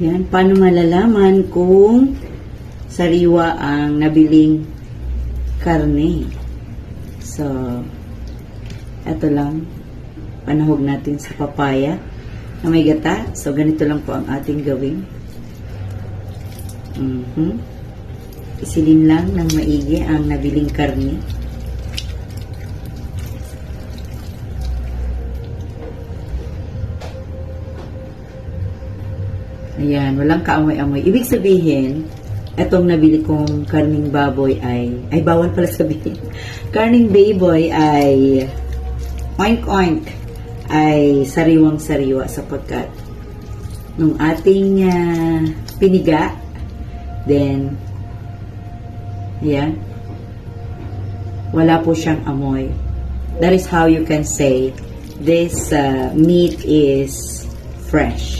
Yan, paano malalaman kung sariwa ang nabiling karne? So, ito lang, panahog natin sa papaya na may gata. So, ganito lang po ang ating gawin. Isilin lang ng maigi ang nabiling karne. Ayan, walang kaamoy-amoy. Ibig sabihin, etong nabili kong karning baboy ay bawal pala sabihin. Karning baboy ay oink-oink, ay sariwang-sariwa sapagkat nung ating piniga, then, ayan, wala po siyang amoy. That is how you can say this meat is fresh.